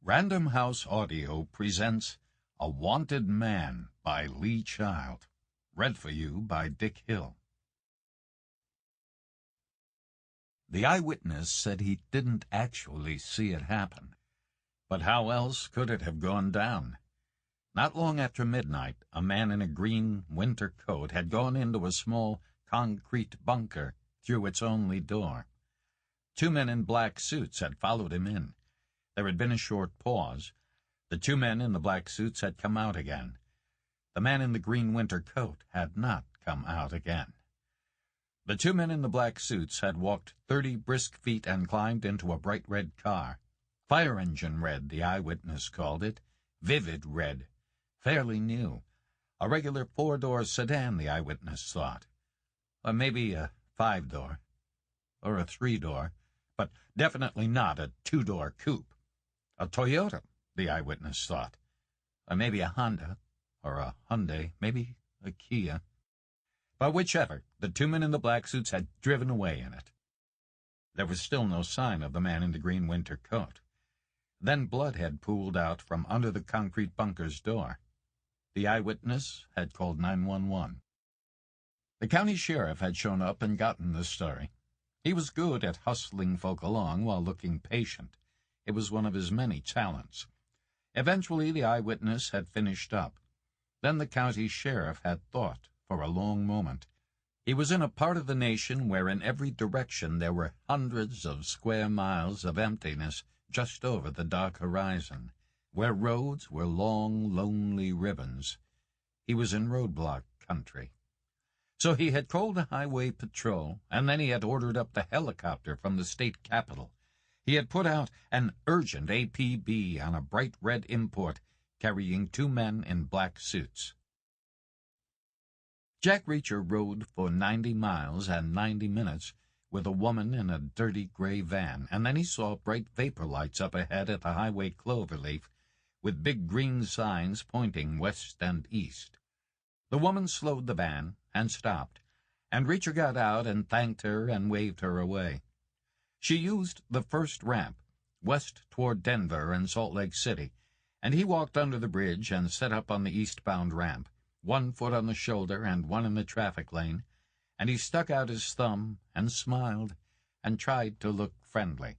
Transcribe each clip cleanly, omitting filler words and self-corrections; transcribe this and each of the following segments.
Random House Audio presents A Wanted Man by Lee Child. Read for you by Dick Hill. The eyewitness said he didn't actually see it happen. But how else could it have gone down? Not long after midnight, a man in a green winter coat had gone into a small concrete bunker through its only door. Two men in black suits had followed him in. There had been a short pause. The two men in the black suits had come out again. The man in the green winter coat had not come out again. The two men in the black suits had walked 30 brisk feet and climbed into a bright red car. Fire engine red, the eyewitness called it. Vivid red. Fairly new. A regular 4-door sedan, the eyewitness thought. Or maybe a 5-door. Or a 3-door. But definitely not a 2-door coupe. A Toyota, the eyewitness thought. Or maybe a Honda, or a Hyundai, maybe a Kia. But whichever, the two men in the black suits had driven away in it. There was still no sign of the man in the green winter coat. Then blood had pooled out from under the concrete bunker's door. The eyewitness had called 911. The county sheriff had shown up and gotten the story. He was good at hustling folk along while looking patient. It was one of his many talents. Eventually, the eyewitness had finished up. Then the county sheriff had thought for a long moment. He was in a part of the nation where in every direction there were hundreds of square miles of emptiness just over the dark horizon, where roads were long, lonely ribbons. He was in roadblock country. So he had called a highway patrol, and then he had ordered up the helicopter from the state capitol. He had put out an urgent APB on a bright red import carrying two men in black suits. Jack Reacher rode for 90 miles and 90 minutes with a woman in a dirty gray van, and then he saw bright vapor lights up ahead at the highway cloverleaf with big green signs pointing west and east. The woman slowed the van and stopped, and Reacher got out and thanked her and waved her away. She used the first ramp, west toward Denver and Salt Lake City, and he walked under the bridge and set up on the eastbound ramp, 1 foot on the shoulder and 1 in the traffic lane, and he stuck out his thumb and smiled and tried to look friendly,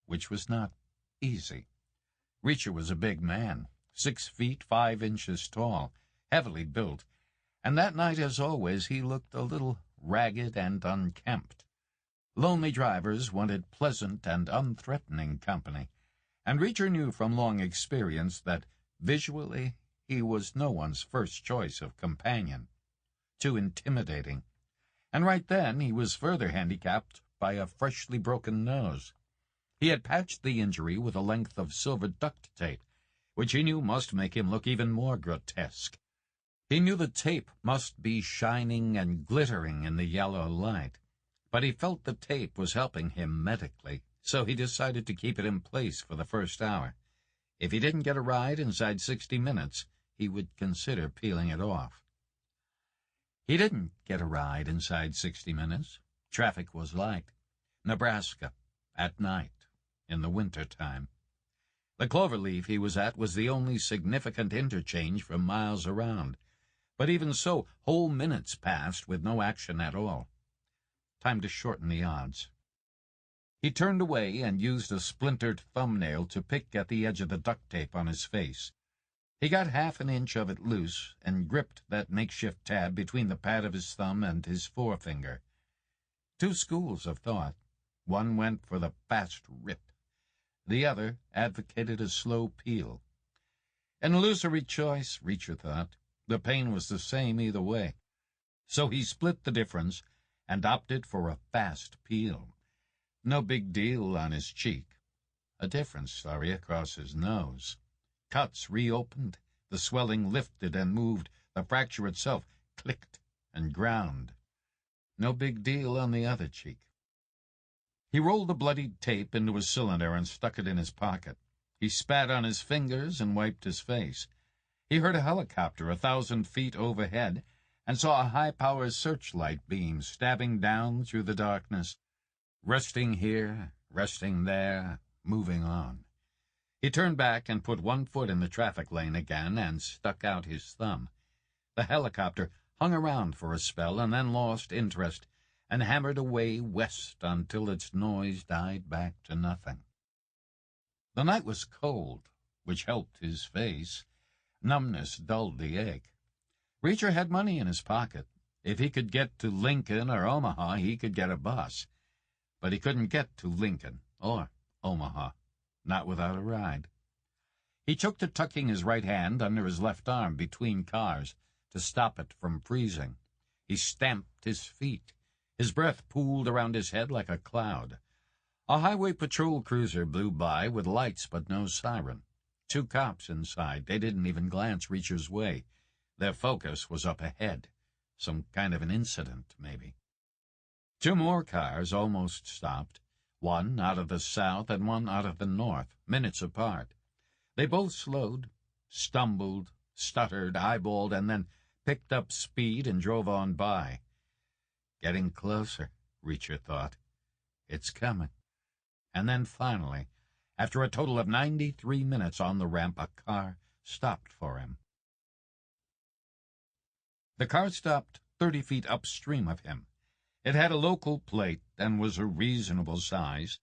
which was not easy. Reacher was a big man, 6 feet 5 inches tall, heavily built, and that night, as always, he looked a little ragged and unkempt. Lonely drivers wanted pleasant and unthreatening company, and Reacher knew from long experience that, visually, he was no one's first choice of companion. Too intimidating. And right then he was further handicapped by a freshly broken nose. He had patched the injury with a length of silver duct tape, which he knew must make him look even more grotesque. He knew the tape must be shining and glittering in the yellow light, but he felt the tape was helping him medically, so he decided to keep it in place for the first hour. If he didn't get a ride inside 60 minutes, he would consider peeling it off. He didn't get a ride inside 60 minutes. Traffic was light. Nebraska, at night, in the winter time. The cloverleaf he was at was the only significant interchange for miles around. But even so, whole minutes passed with no action at all. Time to shorten the odds. He turned away and used a splintered thumbnail to pick at the edge of the duct tape on his face. He got half an inch of it loose and gripped that makeshift tab between the pad of his thumb and his forefinger. Two schools of thought. One went for the fast rip. The other advocated a slow peel. An illusory choice, Reacher thought. The pain was the same either way. So he split the difference and opted for a fast peel. No big deal on his cheek. A different story across his nose. Cuts reopened, the swelling lifted and moved, the fracture itself clicked and ground. No big deal on the other cheek. He rolled the bloodied tape into a cylinder and stuck it in his pocket. He spat on his fingers and wiped his face. He heard a helicopter 1,000 feet overhead and saw a high-power searchlight beam stabbing down through the darkness, resting here, resting there, moving on. He turned back and put one foot in the traffic lane again and stuck out his thumb. The helicopter hung around for a spell and then lost interest and hammered away west until its noise died back to nothing. The night was cold, which helped his face. Numbness dulled the ache. Reacher had money in his pocket. If he could get to Lincoln or Omaha, he could get a bus. But he couldn't get to Lincoln or Omaha, not without a ride. He took to tucking his right hand under his left arm between cars to stop it from freezing. He stamped his feet. His breath pooled around his head like a cloud. A highway patrol cruiser blew by with lights but no siren. 2 cops inside. They didn't even glance Reacher's way. Their focus was up ahead. Some kind of an incident, maybe. 2 more cars almost stopped. One out of the south and one out of the north, minutes apart. They both slowed, stumbled, stuttered, eyeballed, and then picked up speed and drove on by. Getting closer, Reacher thought. It's coming. And then finally, after a total of 93 minutes on the ramp, a car stopped for him. The car stopped 30 feet upstream of him. It had a local plate and was a reasonable size,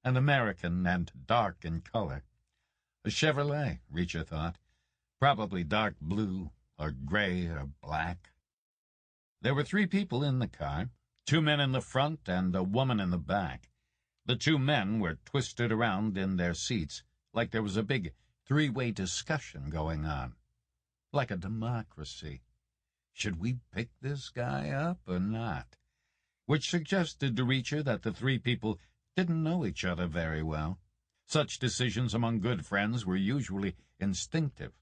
an American and dark in color. A Chevrolet, Reacher thought, probably dark blue or gray or black. There were 3 people in the car, 2 men in the front and a woman in the back. The 2 men were twisted around in their seats like there was a big 3-way discussion going on. Like a democracy. Should we pick this guy up or not? Which suggested to Reacher that the 3 people didn't know each other very well. Such decisions among good friends were usually instinctive.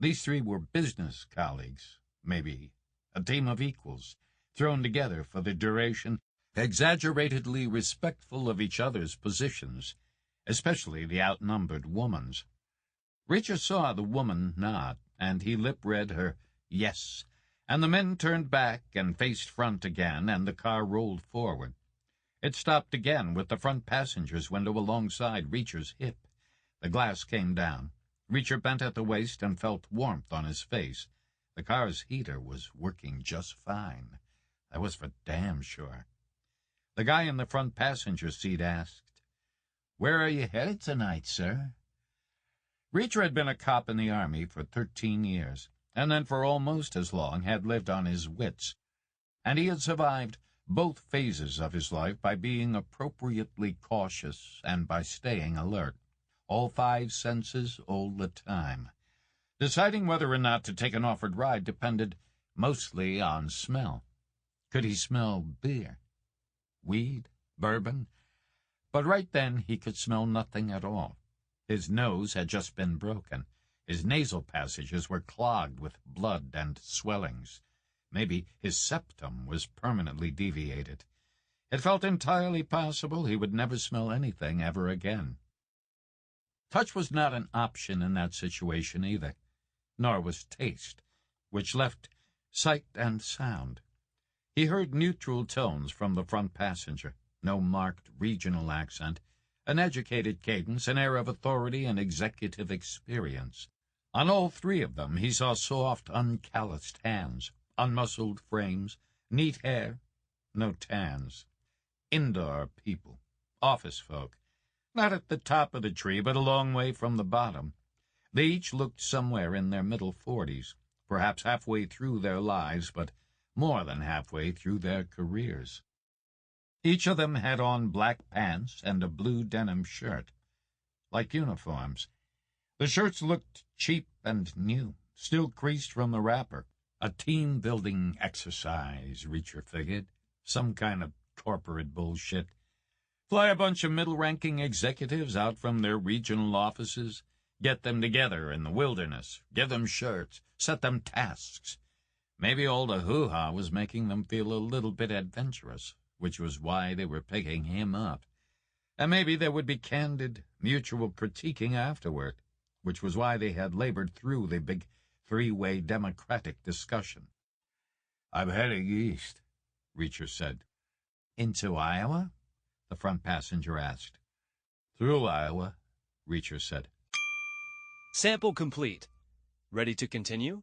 These 3 were business colleagues, maybe a team of equals, thrown together for the duration, exaggeratedly respectful of each other's positions, especially the outnumbered woman's. Reacher saw the woman nod, and he lip-read her yes, and the men turned back and faced front again, and the car rolled forward. It stopped again with the front passenger's window alongside Reacher's hip. The glass came down. Reacher bent at the waist and felt warmth on his face. The car's heater was working just fine. That was for damn sure. The guy in the front passenger seat asked, "Where are you headed tonight, sir?" Reacher had been a cop in the Army for 13 years, and then for almost as long had lived on his wits, and he had survived both phases of his life by being appropriately cautious and by staying alert, all 5 senses all the time. Deciding whether or not to take an offered ride depended mostly on smell. Could he smell beer? Weed? Bourbon? But right then he could smell nothing at all. His nose had just been broken. His nasal passages were clogged with blood and swellings. Maybe his septum was permanently deviated. It felt entirely possible he would never smell anything ever again. Touch was not an option in that situation either, nor was taste, which left sight and sound. He heard neutral tones from the front passenger, no marked regional accent, an educated cadence, an air of authority and executive experience. On all 3 of them he saw soft, uncalloused hands, unmuscled frames, neat hair, no tans. Indoor people, office folk, not at the top of the tree, but a long way from the bottom. They each looked somewhere in their middle 40s, perhaps halfway through their lives, but more than halfway through their careers. Each of them had on black pants and a blue denim shirt, like uniforms. The shirts looked cheap and new, still creased from the wrapper. A team-building exercise, Reacher figured. Some kind of corporate bullshit. Fly a bunch of middle-ranking executives out from their regional offices, get them together in the wilderness, give them shirts, set them tasks. Maybe all the hoo-ha was making them feel a little bit adventurous, which was why they were picking him up. And maybe there would be candid, mutual critiquing afterward, which was why they had labored through the big 3-way Democratic discussion. "I'm heading east," Reacher said. "Into Iowa?" the front passenger asked. "Through Iowa," Reacher said. Sample complete. Ready to continue?